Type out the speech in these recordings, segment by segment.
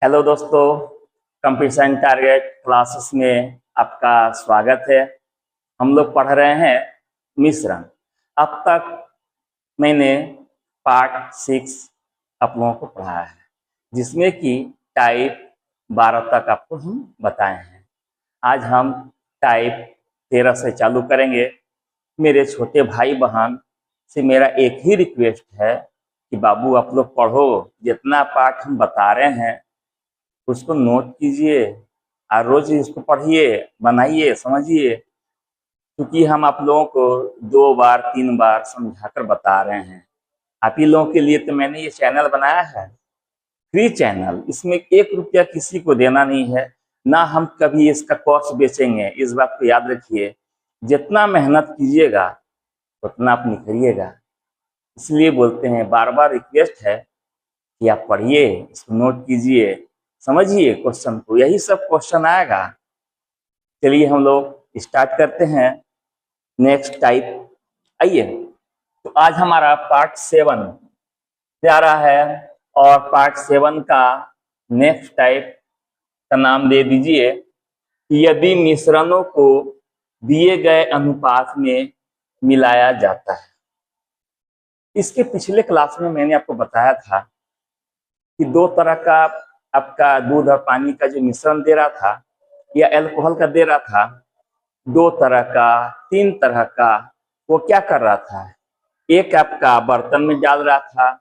Hello दोस्तों, competition target classes में आपका स्वागत है। हम लोग पढ़ रहे हैं मिश्रण। अब तक मैंने पार्ट 6 आप लोगों को पढ़ाया है, जिसमें कि टाइप 12 तक आपको हम बताए हैं। आज हम टाइप 13 से चालू करेंगे। मेरे छोटे भाई बहन से मेरा एक ही रिक्वेस्ट है कि बाबू आप लोग पढ़ो, जितना पाठ हम बता रहे हैं उसको नोट कीजिए और रोज इसको पढ़िए, बनाइए, समझिए, क्योंकि हम आप लोगों को 2 बार 3 बार समझाकर बता रहे हैं। आप ही लोगों के लिए तो मैंने ये चैनल बनाया है, फ्री चैनल। इसमें 1 रुपया किसी को देना नहीं है, ना हम कभी इसका कोर्स बेचेंगे। इस बात को याद रखिए, जितना मेहनत कीजिएगा उतना आप निखरिएगा। इसलिए बोलते हैं, बार बार रिक्वेस्ट है कि आप पढ़िए, इसको नोट कीजिए, समझिए क्वेश्चन को। यही सब क्वेश्चन आएगा। चलिए हम लोग स्टार्ट करते हैं। नेक्स्ट टाइप आइए। तो आज हमारा पार्ट 7 जा रहा है और पार्ट 7 का नेक्स्ट टाइप का नाम दे दीजिए कि यदि मिश्रणों को दिए गए अनुपात में मिलाया जाता है। इसके पिछले क्लास में मैंने आपको बताया था कि 2 तरह का आपका दूध और पानी का जो मिश्रण दे रहा था या अल्कोहल का दे रहा था, 2 तरह का 3 तरह का, वो क्या कर रहा था, एक आपका बर्तन में डाल रहा था,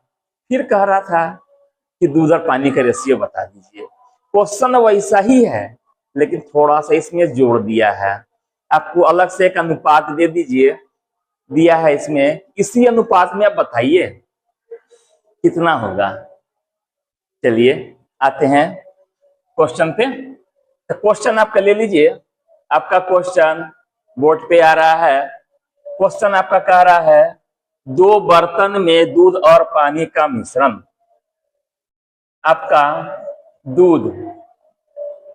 फिर कह रहा था कि दूध और पानी का रेशियो बता दीजिए। क्वेश्चन वैसा ही है, लेकिन थोड़ा सा इसमें जोड़ दिया है। आपको अलग से एक अनुपात दे दीजिए, दिया है इसमें, इसी अनुपात में आप बताइए कितना होगा। चलिए आते हैं क्वेश्चन पे। तो क्वेश्चन आपका ले लीजिए। आपका क्वेश्चन बोर्ड पे आ रहा है। क्वेश्चन आपका कह रहा है 2 बर्तन में दूध और पानी का मिश्रण। आपका दूध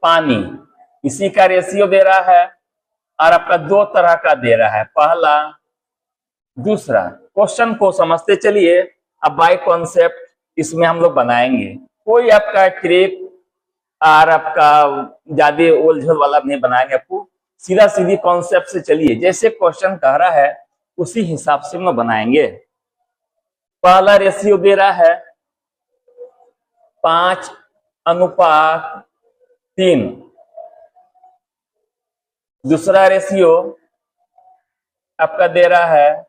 पानी इसी का रेशियो दे रहा है और आपका 2 तरह का दे रहा है, पहला दूसरा। क्वेश्चन को समझते चलिए। अब बाय कॉन्सेप्ट इसमें हम लोग बनाएंगे। कोई आपका ट्रिक और आपका ज्यादा उलझन वाला नहीं बनाएंगे। आपको सीधा सीधी कॉन्सेप्ट से चलिए, जैसे क्वेश्चन कह रहा है उसी हिसाब से हम बनाएंगे। पहला रेशियो दे रहा है 5:3। दूसरा रेशियो आपका दे रहा है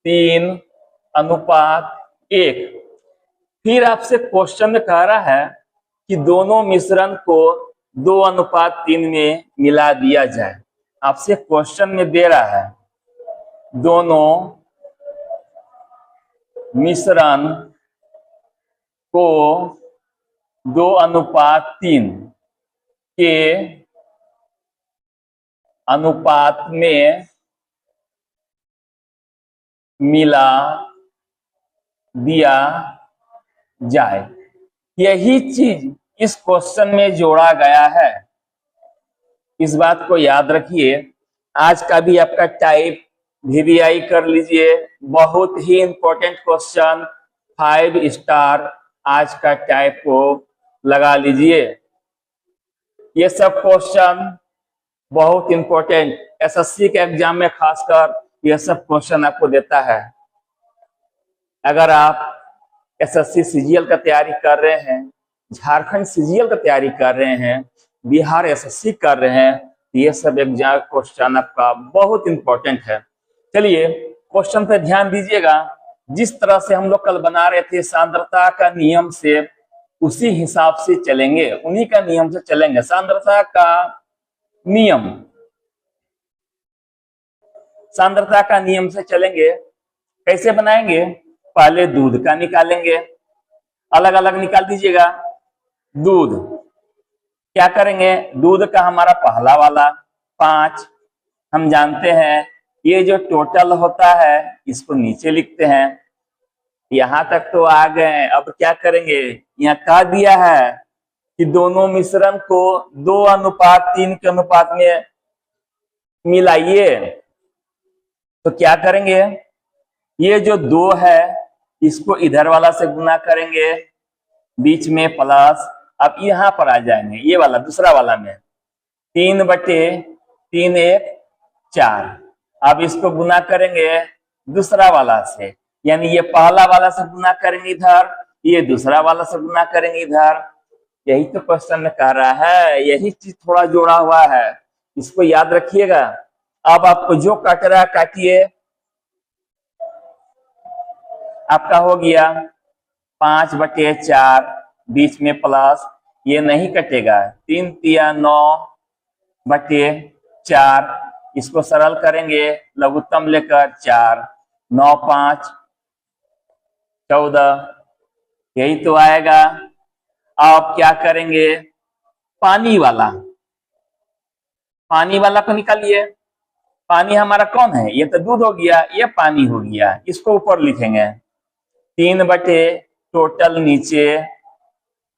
3:1। फिर आपसे क्वेश्चन में कह रहा है कि दोनों मिश्रण को 2:3 में मिला दिया जाए। आपसे क्वेश्चन में दे रहा है दोनों मिश्रण को 2:3 के अनुपात में मिला दिया जाए। यही चीज इस क्वेश्चन में जोड़ा गया है। इस बात को याद रखिए। आज का भी आपका टाइप VVI कर लीजिए। बहुत ही इंपॉर्टेंट क्वेश्चन, 5 स्टार आज का टाइप को लगा लीजिए। ये सब क्वेश्चन बहुत इंपॉर्टेंट, SSC के एग्जाम में खासकर यह सब क्वेश्चन आपको देता है। अगर आप SSC CGL का तैयारी कर रहे हैं, झारखंड CGL का तैयारी कर रहे हैं, बिहार SSC कर रहे हैं, ये सब एग्जाम क्वेश्चन आपका बहुत इंपॉर्टेंट है। चलिए क्वेश्चन पे ध्यान दीजिएगा। जिस तरह से हम लोग कल बना रहे थे सांद्रता का नियम से, उसी हिसाब से चलेंगे, उन्हीं का नियम से चलेंगे। सांद्रता का नियम, सांद्रता का नियम से चलेंगे। कैसे बनाएंगे? पहले दूध का निकालेंगे, अलग अलग निकाल दीजिएगा। दूध क्या करेंगे? दूध का हमारा पहला वाला 5, हम जानते हैं ये जो टोटल होता है इसको नीचे लिखते हैं। यहां तक तो आ गए। अब क्या करेंगे? यहाँ कह दिया है कि दोनों मिश्रण को 2:3 के अनुपात में मिलाइए। तो क्या करेंगे? ये जो 2 है इसको इधर वाला से गुना करेंगे, बीच में प्लस, अब यहाँ पर आ जाएंगे, ये वाला दूसरा वाला में 3/3 1 4। अब इसको गुना करेंगे दूसरा वाला से, यानी ये पहला वाला से गुना करेंगे इधर, ये दूसरा वाला से गुना करेंगे इधर। यही तो क्वेश्चन में कह रहा है, यही चीज थोड़ा जोड़ा हुआ है, इसको याद रखिएगा। अब आपको जो काट रहा है काटिए। आपका हो गया 5/4, बीच में प्लस, ये नहीं कटेगा, 3 तिया 9/4, इसको सरल करेंगे लघुत्तम लेकर 4, 9 5 14, यही तो आएगा। अब क्या करेंगे, पानी वाला को निकालिए। पानी हमारा कौन है, ये तो दूध हो गया, ये पानी हो गया, इसको ऊपर लिखेंगे 3 टोटल नीचे।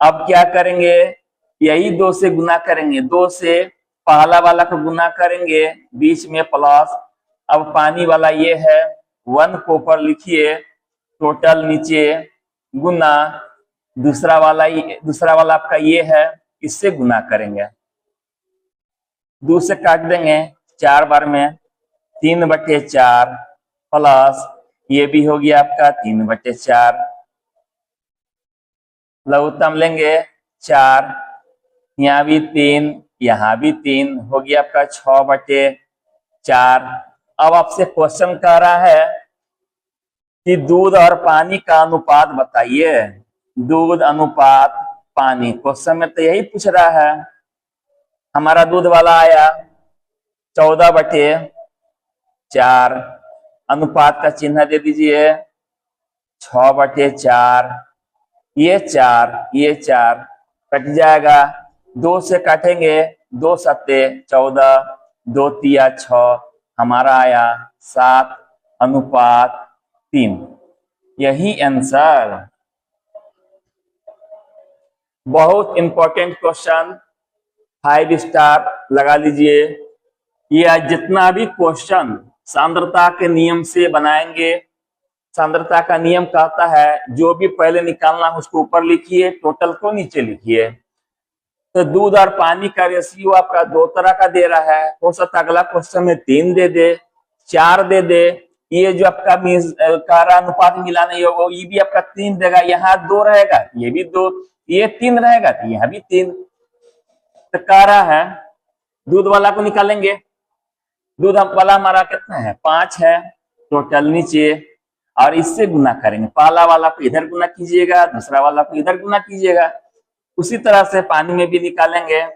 अब क्या करेंगे, यही 2 से गुना करेंगे, 2 से पहला वाला को गुना करेंगे, बीच में प्लस। अब पानी वाला ये है, 1 को ऊपर लिखिए, टोटल नीचे गुना दूसरा वाला आपका ये है, इससे गुना करेंगे, 2 से काट देंगे 4 बार में, 3/4 प्लस ये भी हो गया आपका 3/4, लघुत्तम लेंगे 4, यहाँ भी 3, यहाँ भी 3, हो गया आपका 6/4। अब आपसे क्वेश्चन कह रहा है कि दूध और पानी का अनुपात बताइए, दूध अनुपात पानी, क्वेश्चन में तो यही पूछ रहा है। हमारा दूध वाला आया 14/4, अनुपात का चिन्ह दे दीजिए 6/4, ये 4 कट जाएगा, 2 से काटेंगे, 2 सत्ते 14, 2 तिया 6, हमारा आया 7/3। यही आंसर। बहुत इंपॉर्टेंट क्वेश्चन, 5 स्टार लगा लीजिए। ये जितना भी क्वेश्चन सांद्रता के नियम से बनाएंगे, सांद्रता का नियम कहता है जो भी पहले निकालना है उसको ऊपर लिखिए, टोटल को नीचे लिखिए। तो दूध और पानी का रेशियो आपका 2 तरह का दे रहा है, हो सकता अगला क्वेश्चन में 3 दे दे, 4 दे दे। ये जो आपका कारा अनुपात मिलाना होगा, ये भी आपका 3 देगा, यहाँ 2 रहेगा, ये भी 2, ये 3 रहेगा, तो यहाँ भी 3। तो कारा है, दूध वाला को निकालेंगे, दूध वाला हमारा कितना है 5 है, टोटल नीचे, और इससे गुना करेंगे, पहला वाला को इधर गुना कीजिएगा, दूसरा वाला को इधर गुना कीजिएगा। उसी तरह से पानी में भी निकालेंगे,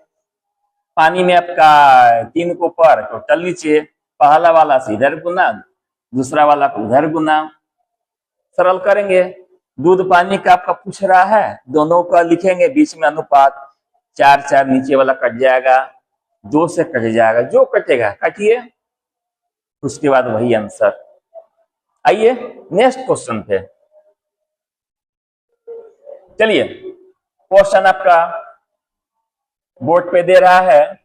पानी में आपका 3 को ऊपर टोटल नीचे, पहला वाला से इधर गुना, दूसरा वाला को उधर गुना, सरल करेंगे। दूध पानी का आपका पूछ रहा है, दोनों का लिखेंगे, बीच में अनुपात 4 नीचे वाला कट जाएगा, 2 से कट जाएगा, जो कटेगा काटिए, उसके बाद वही आंसर। आइए नेक्स्ट क्वेश्चन पे चलिए। क्वेश्चन आपका बोर्ड पे दे रहा है,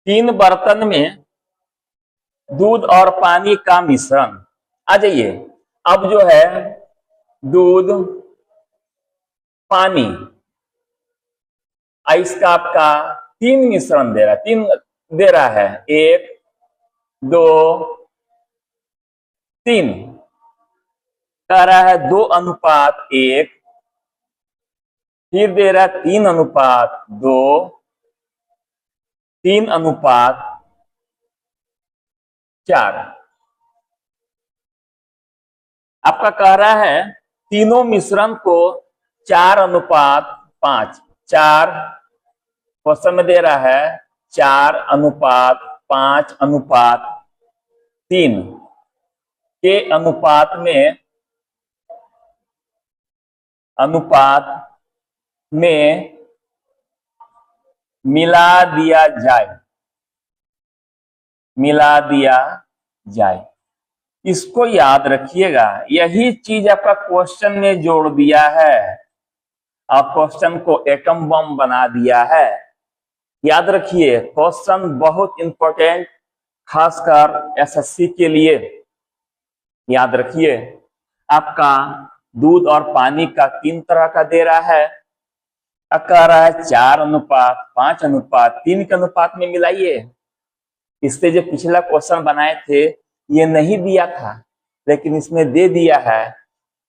तीन बर्तन में दूध और पानी का मिश्रण। आ जाइए, अब जो है दूध पानी, इसका आपका 3 मिश्रण दे रहा है, 3 दे रहा है, 1 2 3, कह रहा है 2:1, फिर दे रहा है 3:2, 3:4। आपका कह रहा है तीनों मिश्रण को 4:5, 4 क्वेश्चन में दे रहा है 4:5:3 के अनुपात में मिला दिया जाए। इसको याद रखिएगा, यही चीज आपका क्वेश्चन में जोड़ दिया है, आप क्वेश्चन को एटम बम बना दिया है। याद रखिए, क्वेश्चन बहुत इंपॉर्टेंट, खासकर एसएससी के लिए याद रखिए। आपका दूध और पानी का 3 तरह का दे रहा है। अब कह रहा है 4:5:3 के अनुपात में मिलाइए। इससे जो पिछला क्वेश्चन बनाए थे ये नहीं दिया था, लेकिन इसमें दे दिया है,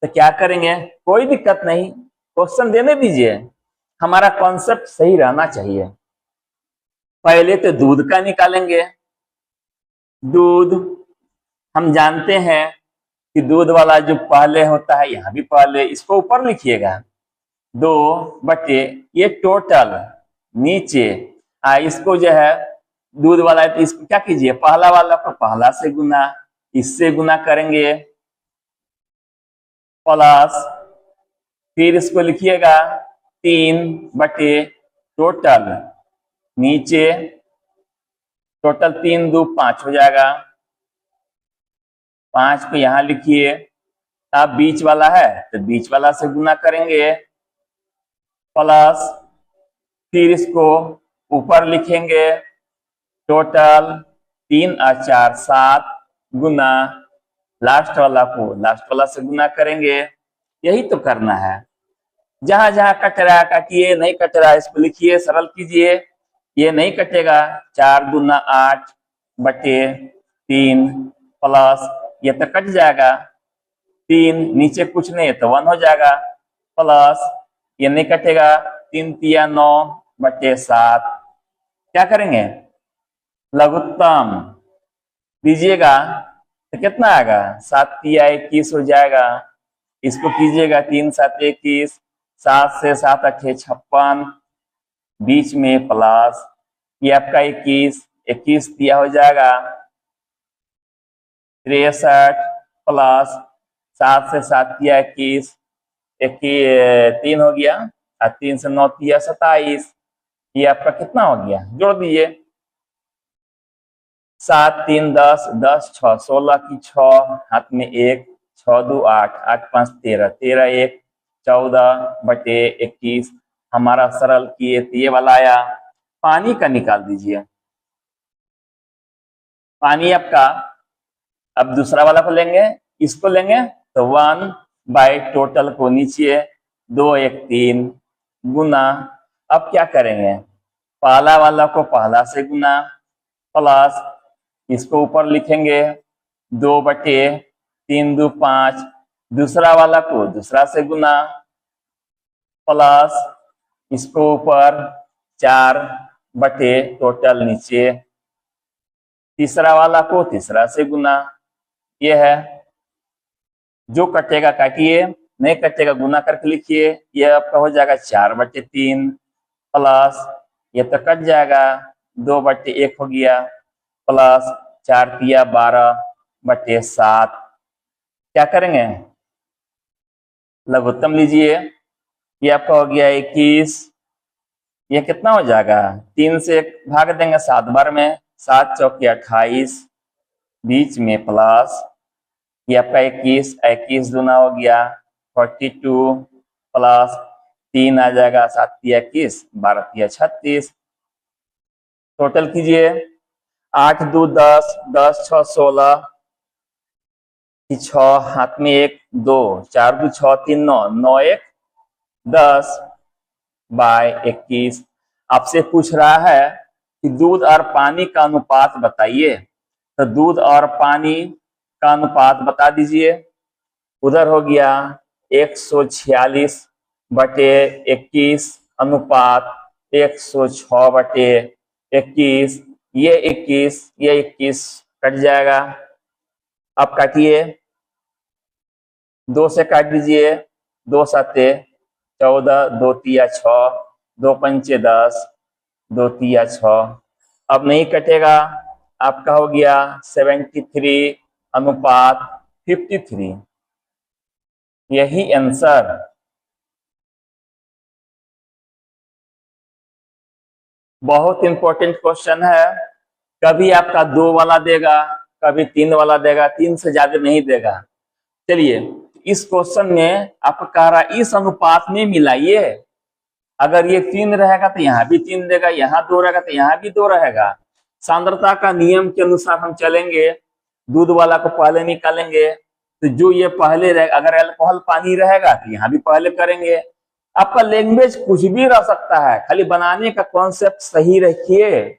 तो क्या करेंगे? कोई दिक्कत नहीं, क्वेश्चन देने दीजिए, हमारा कॉन्सेप्ट सही रहना चाहिए। पहले तो दूध का निकालेंगे। दूध हम जानते हैं कि दूध वाला जो पहले होता है, यहां भी पहले, इसको ऊपर लिखिएगा 2 ये टोटल नीचे, इसको जो है दूध वाला है तो इसको क्या कीजिए, पहला वाला को पहला से गुना, इससे गुना करेंगे, प्लस फिर इसको लिखिएगा 3 टोटल नीचे, टोटल 3×2=5 हो जाएगा। 5 को यहां लिखिए। अब बीच वाला है तो बीच वाला से गुना करेंगे, प्लस फिर इसको ऊपर लिखेंगे, टोटल 3 और 4 7 गुना लास्ट वाला को लास्ट वाला से गुना करेंगे। यही तो करना है। जहां जहां कट रहा है काटिए, नहीं कट रहा है इसको लिखिए, सरल कीजिए। ये नहीं कटेगा, 4×2=8/3 प्लस ये तो कट जाएगा, 3 नीचे कुछ नहीं है तो 1 हो जाएगा, प्लस ये नहीं कटेगा, 3×3=9/7। क्या करेंगे? लघुत्तम लीजिएगा तो कितना आएगा? 7×3=21 हो जाएगा। इसको कीजिएगा 3×7=21, 7 से 7 × 8 = 56, बीच में प्लस ये आपका 21 दिया हो जाएगा 63, प्लस 7 से 7 किया 21, 3 हो गया, और 3 से 9 किया 27, ये आपका कितना हो गया? जोड़ दीजिए, 7×3=10, 10×6 16 की 6, हाथ में 1, 6×2=8, 8×5=13, 13×1 14/21। हमारा सरल किए तो ये वाला आया। पानी का निकाल दीजिए। पानी आपका, अब दूसरा वाला को लेंगे, इसको लेंगे तो 1 टोटल को नीचे 2×1=3 गुना, अब क्या करेंगे? पहला वाला को पहला से गुना, प्लस इसको ऊपर लिखेंगे 2/3×5, दूसरा वाला को दूसरा से गुना, प्लस इसको ऊपर 4 टोटल नीचे, तीसरा वाला को तीसरा से गुना। ये है, जो कटेगा काटिए, नहीं कटेगा गुना करके लिखिए। ये आपका हो जाएगा 4/3, प्लस ये तो कट जाएगा, 2/1 हो गया, प्लस 4×3=12/7। क्या करेंगे? लघुत्तम लीजिए। ये आपका हो गया 21, ये कितना हो जाएगा? 3 से 1 भाग देंगे 7 बार में, 7×4=28, बीच में प्लस ये आपका 21 दूना हो गया 42, प्लस 3 आ जाएगा, 7×3=21, 12×3=36। टोटल कीजिए, 8×2=10, 10×6=16 की 6, हाथ में 1 2, 4×2=6 3 9, 9×1=10/21। आपसे पूछ रहा है कि दूध और पानी का अनुपात बताइए, तो दूध और पानी का अनुपात बता दीजिए। उधर हो गया 146/21 अनुपात 106/21, ये 21 कट जाएगा। अब काटिए, 2 से काट दीजिए, 2×7=14, 2×3=6, 2×5=10, 2×3=6। अब नहीं कटेगा, आपका हो गया 73/53। यही आंसर। बहुत इंपॉर्टेंट क्वेश्चन है। कभी आपका 2 वाला देगा, कभी 3 वाला देगा, 3 से ज्यादा नहीं देगा। चलिए, इस क्वेश्चन में आपको कह रहा है इस अनुपात में मिलाइए। अगर ये 3 रहेगा तो यहाँ भी 3 देगा, यहाँ 2 रहेगा तो यहाँ भी 2 रहेगा। सांद्रता का नियम के अनुसार हम चलेंगे। दूध वाला को पहले निकालेंगे तो जो ये पहले अगर अल्कोहल पानी रहेगा तो यहाँ भी पहले करेंगे। आपका लैंग्वेज कुछ भी रह सकता है, खाली बनाने का कॉन्सेप्ट सही रखिए।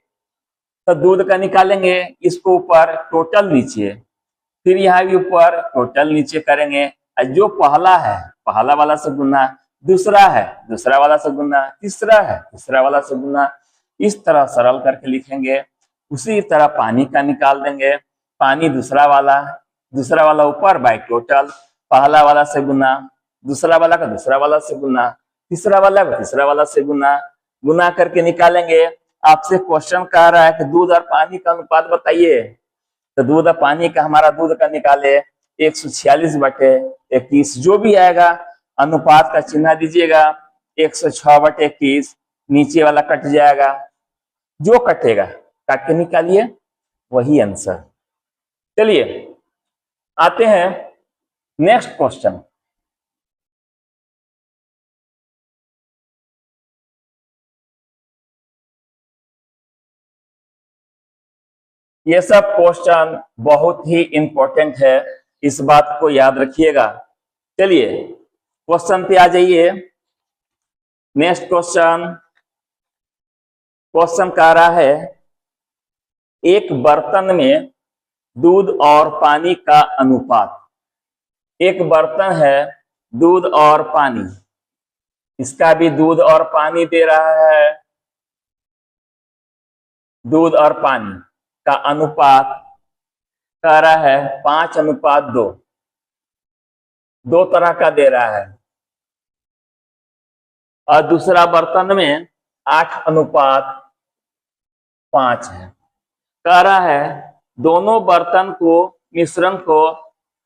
तो दूध का निकालेंगे, इसको ऊपर टोटल नीचे, फिर यहाँ भी ऊपर टोटल नीचे करेंगे। जो पहला है पहला वाला से गुना, दूसरा है दूसरा वाला से गुना, तीसरा है तीसरा वाला से गुना, इस तरह सरल करके लिखेंगे। उसी तरह पानी का निकाल देंगे। पानी दूसरा वाला ऊपर बाय टोटल, पहला वाला से गुना, दूसरा वाला का दूसरा वाला से गुना, तीसरा वाला का तीसरा वाला से गुना करके निकालेंगे। आपसे क्वेश्चन कह रहा है कि दूध और पानी का अनुपात बताइए, तो दूध और पानी का हमारा दूध का निकाले 146/21, जो भी आएगा अनुपात का चिन्ह दीजिएगा। 106/21 नीचे वाला कट जाएगा, जो कटेगा काट के निकालिए, वही आंसर। चलिए आते हैं नेक्स्ट क्वेश्चन। ये सब क्वेश्चन बहुत ही इंपॉर्टेंट है, इस बात को याद रखिएगा। चलिए क्वेश्चन पे आ जाइए। नेक्स्ट क्वेश्चन कह रहा है, एक बर्तन में दूध और पानी का अनुपात। एक बर्तन है, दूध और पानी, इसका भी दूध और पानी दे रहा है। दूध और पानी का अनुपात कह रहा है 5:2, दो तरह का दे रहा है। और दूसरा बर्तन में 8:5 है। कह रहा है दोनों बर्तन को मिश्रण को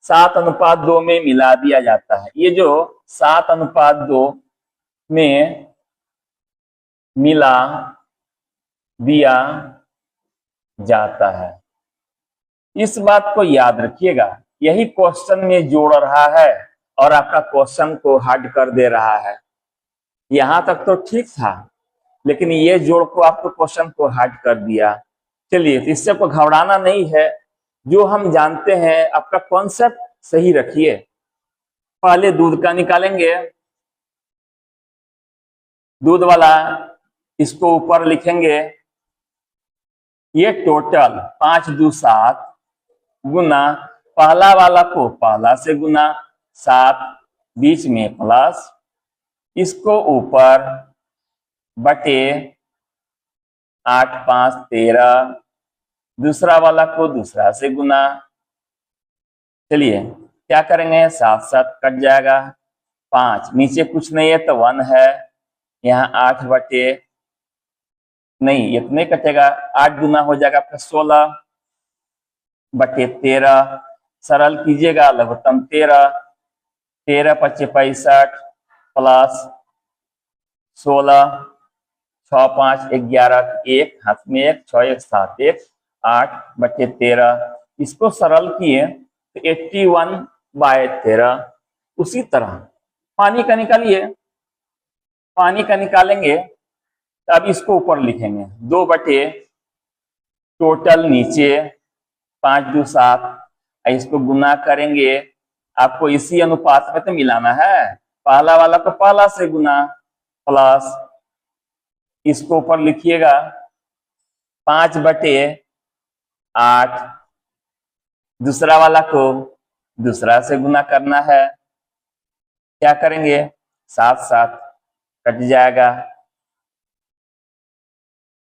7:2 में मिला दिया जाता है। ये जो 7:2 में मिला दिया जाता है, इस बात को याद रखिएगा। यही क्वेश्चन में जोड़ रहा है और आपका क्वेश्चन को हार्ड कर दे रहा है। यहां तक तो ठीक था, लेकिन ये जोड़ को आपको क्वेश्चन को हार्ड कर दिया। चलिए इससे को घबराना नहीं है, जो हम जानते हैं आपका कॉन्सेप्ट सही रखिए। पहले दूध का निकालेंगे, दूध वाला इसको ऊपर लिखेंगे। ये टोटल 5×2=7 गुना पहला वाला को पहला से गुना 7, बीच में प्लस, इसको ऊपर बटे 8×5=13, दूसरा वाला को दूसरा से गुना। चलिए क्या करेंगे, 7 कट जाएगा, 5 नीचे कुछ नहीं है तो 1 है, यहाँ 8 बटे नहीं, ये तो नहीं कटेगा, 8 गुना हो जाएगा आपका 16/13। सरल कीजिएगा, लघुत्तम 13, 13×5=65 प्लस 16, 6×5=11, 1 हाथ में 1, 6×1=7, 1 8/13। इसको सरल किए तो 81/13। उसी तरह पानी का निकालिए। पानी का निकालेंगे तो अब इसको ऊपर लिखेंगे, 2 बटे टोटल नीचे 5×2=7, इसको गुना करेंगे। आपको इसी अनुपात में तो मिलाना है, पहला वाला को पहला से गुना प्लस, इसको ऊपर लिखिएगा 5/8, दूसरा वाला को दूसरा से गुना करना है। क्या करेंगे, 7 कट जाएगा,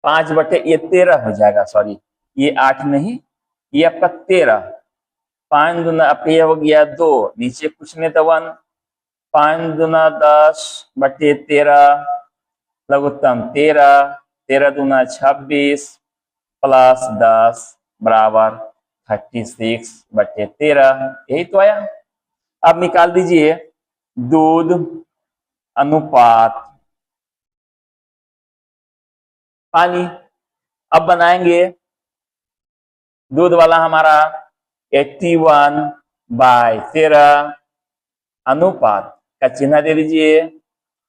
5/13 हो जाएगा, सॉरी ये 8 नहीं, ये आपका 13, 5 दूना आपका ये हो गया 2, नीचे कुछ नहीं तो 1, 5 दूना 10/13, लघुत्तम 13, 13 दूना 26 प्लस 10 बराबर 36/13। यही तो आया। अब निकाल दीजिए दूध अनुपात पानी। अब बनाएंगे दूध वाला हमारा 81/13, अनुपात का चिन्ह दे दीजिए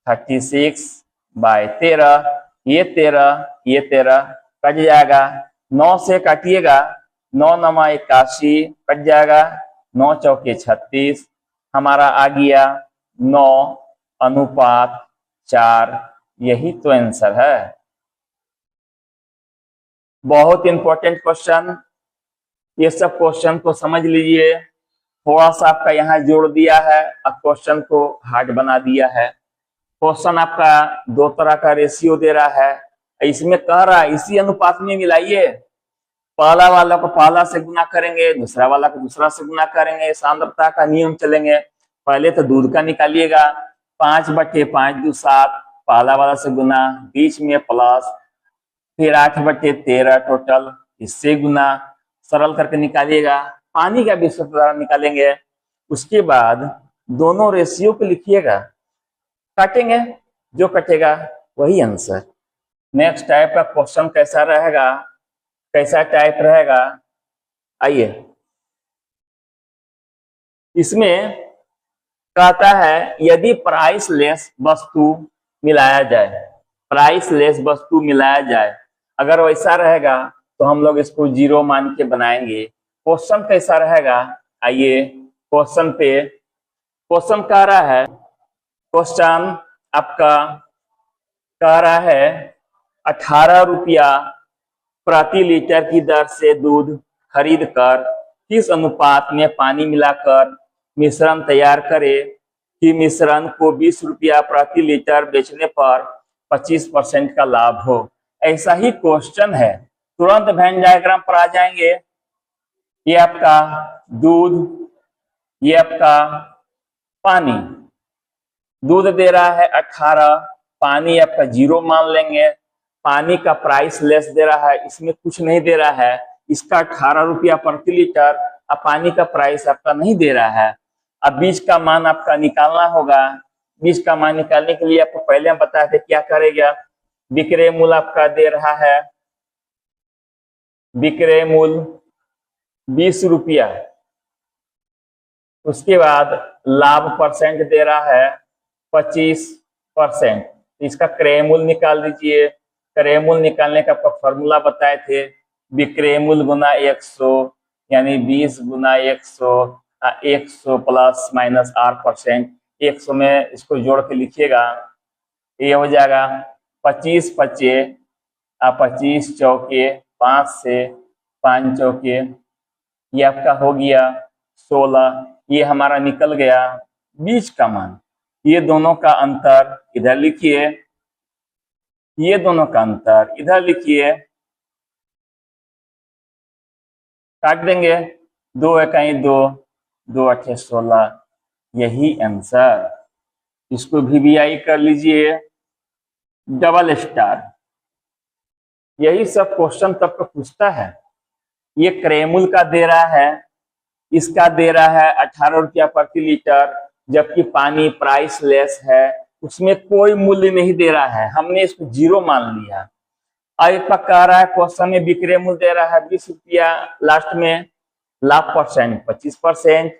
36/13। ये 13 कट जाएगा, 9 से काटिएगा, 9×9=81 कट जाएगा, 9 चौके 36, हमारा आ गया 9:4। यही तो आंसर है। बहुत इंपॉर्टेंट क्वेश्चन, ये सब क्वेश्चन को समझ लीजिए। थोड़ा सा आपका यहाँ जोड़ दिया है, अब क्वेश्चन को हार्ड बना दिया है। क्वेश्चन आपका दो तरह का रेशियो दे रहा है, इसमें कह रहा है इसी अनुपात में मिलाइए। पहला वाला को पहला से गुना करेंगे, दूसरा वाला को दूसरा से गुना करेंगे, सांद्रता का नियम चलेंगे। पहले तो दूध का निकालिएगा, 5/5 2 7, पहला वाला से गुना, बीच में प्लस, फिर 8/13 टोटल, इससे गुना, सरल करके निकालिएगा। पानी का भी सूत्र निकालेंगे, उसके बाद दोनों रेशियो को लिखिएगा, काटेंगे, जो कटेगा वही आंसर। नेक्स्ट टाइप का क्वेश्चन कैसा रहेगा, कैसा टाइप रहेगा, आइए। इसमें कहता है यदि प्राइस लेस वस्तु मिलाया जाए, प्राइस लेस वस्तु मिलाया जाए, अगर वैसा रहेगा तो हम लोग इसको 0 मान के बनाएंगे। क्वेश्चन कैसा रहेगा, आइए क्वेश्चन पे। क्वेश्चन कह रहा है, क्वेश्चन आपका कह रहा है 18 रुपया प्रति लीटर की दर से दूध खरीद कर किस अनुपात में पानी मिलाकर मिश्रण तैयार करे कि मिश्रण को 20 रुपया प्रति लीटर बेचने पर 25% का लाभ हो। ऐसा ही क्वेश्चन है, तुरंत वेन डायग्राम पर आ जाएंगे। ये आपका दूध, ये आपका पानी। दूध दे रहा है 18, पानी आपका 0 मान लेंगे। पानी का प्राइस लेस दे रहा है, इसमें कुछ नहीं दे रहा है, इसका 18 रुपया प्रति लीटर। अब पानी का प्राइस आपका नहीं दे रहा है। अब बीज का मान आपका निकालना होगा। बीज का मान निकालने के लिए आपको पहले हम बताए थे क्या करेगा। विक्रय मूल्य आपका दे रहा है, विक्रय मूल्य 20 रुपया, उसके बाद लाभ परसेंट दे रहा है 25%। इसका क्रय मूल्य निकाल दीजिए। क्रय मूल्य निकालने का आपका फॉर्मूला बताए थे, विक्रय मूल्य गुना 100, यानी 20 गुना 100, 100 प्लस माइनस R%। 100 में इसको जोड़ के लिखिएगा, ये हो जाएगा 25 पच्चे 25 चौके 5 से 5 चौके, ये आपका हो गया 16। ये हमारा निकल गया बीज का मान। ये दोनों का अंतर इधर लिखिए, ये दोनों का अंतर इधर लिखिए, काट देंगे, 2 एकाई 2, 2 अठे 16, यही आंसर। इसको VVI कर लीजिए, डबल स्टार। यही सब क्वेश्चन तब का पूछता है। ये क्रय मूल्य का दे रहा है, इसका दे रहा है 18 रुपया प्रति लीटर, जबकि पानी प्राइस लेस है, उसमें कोई मूल्य नहीं दे रहा है, हमने इसको 0 मान लिया। अब कह रहा है क्वेश्चन में विक्रय मूल्य दे रहा है 20 रुपया, लास्ट में लाभ परसेंट 25%।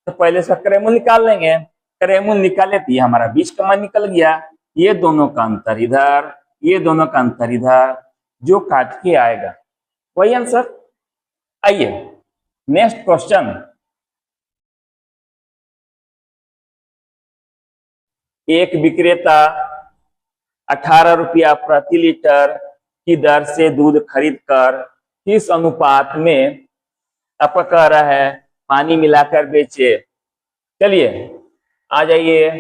तो पहले इसका क्रय मूल्य निकाल लेंगे। क्रय मूल्य निकाले तो ये हमारा बीज का मान निकल गया। ये दोनों का अंतर इधर, ये दोनों का अंतर इधर, जो काट के आएगा वही आंसर। आइए नेक्स्ट क्वेश्चन। एक विक्रेता 18 रुपया प्रति लीटर की दर से दूध खरीद कर किस अनुपात में आपका कह रहा है पानी मिलाकर बेचे। चलिए आ जाइए,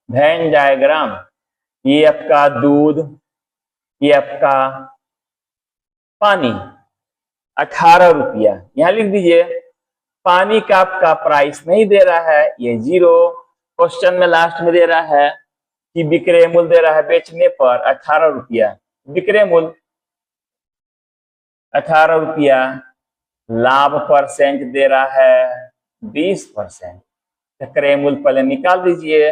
वेन डायग्राम। ये आपका दूध, ये आपका पानी, 18 रुपया यहां लिख दीजिए। पानी का आपका प्राइस नहीं दे रहा है, ये 0। क्वेश्चन में लास्ट में दे रहा है कि विक्रय मूल्य दे रहा है बेचने पर 18 रुपया, विक्रय मूल्य 18 रुपया, लाभ परसेंट दे रहा है 20%। क्रय मूल्य पहले निकाल दीजिए,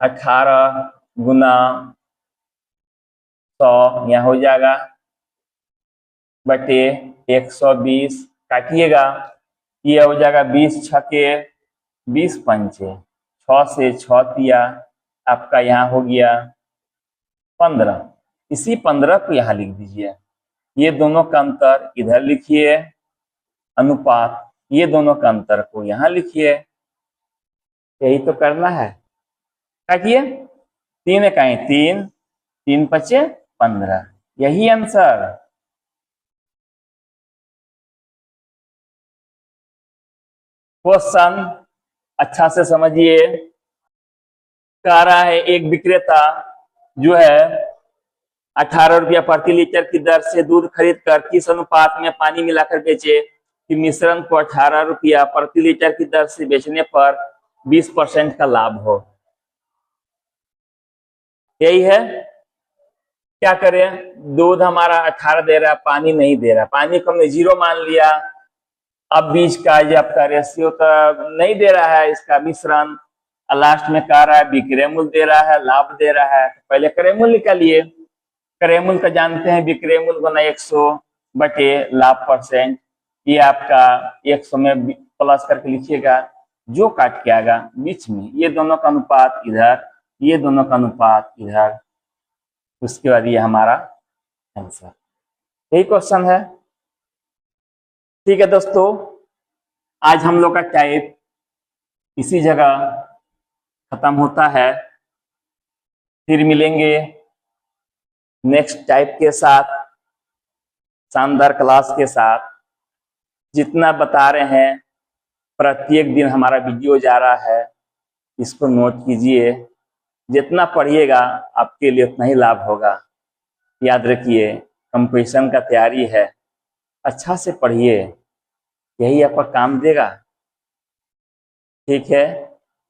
18 गुना 100 यहां हो जाएगा बटे 120, काटिएगा, ये हो जाएगा 20 छके 20 पंचे, 6 से 6 दिया, आपका यहाँ हो गया 15। इसी 15 को यहाँ लिख दीजिए। ये दोनों का अंतर इधर लिखिए, अनुपात ये दोनों का अंतर को यहाँ लिखिए। यही तो करना है। क्या किए? 3 इकाई 3, 3 पचे 15, यही आंसर। क्वेश्चन अच्छा से समझिए। कह रहा है एक विक्रेता जो है 18 रुपया प्रति लीटर की दर से दूध खरीद कर किस अनुपात में पानी मिलाकर बेचे कि मिश्रण को 18 रुपया प्रति लीटर की दर से बेचने पर 20% का लाभ हो। यही है। क्या करें? दूध हमारा 18 दे रहा है, पानी नहीं दे रहा, पानी को हमने 0 मान लिया। अब बीच का ये आपका रेशियो तो नहीं दे रहा है, इसका मिश्रण। लास्ट में कह रहा है विक्रय मूल्य दे रहा है, लाभ दे रहा है। पहले क्रय मूल्य निकालिए। क्रय मूल्य का जानते हैं, विक्रय मूल्य गुना 100 बटे लाभ %। ये आपका 100 में प्लस करके लिखिएगा, जो काट के आएगा बीच में, ये दोनों का अनुपात इधर, ये दोनों का अनुपात इधर। उसके बाद ये हमारा आंसर। यही क्वेश्चन है। ठीक है दोस्तों, आज हम लोग का टाइप इसी जगह खत्म होता है। फिर मिलेंगे नेक्स्ट टाइप के साथ, शानदार क्लास के साथ। जितना बता रहे हैं प्रत्येक दिन हमारा वीडियो जा रहा है, इसको नोट कीजिए। जितना पढ़िएगा आपके लिए उतना ही लाभ होगा। याद रखिए, कंपटीशन का तैयारी है, अच्छा से पढ़िए, यही आपका काम देगा। ठीक है,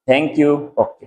थैंक यू, ओके।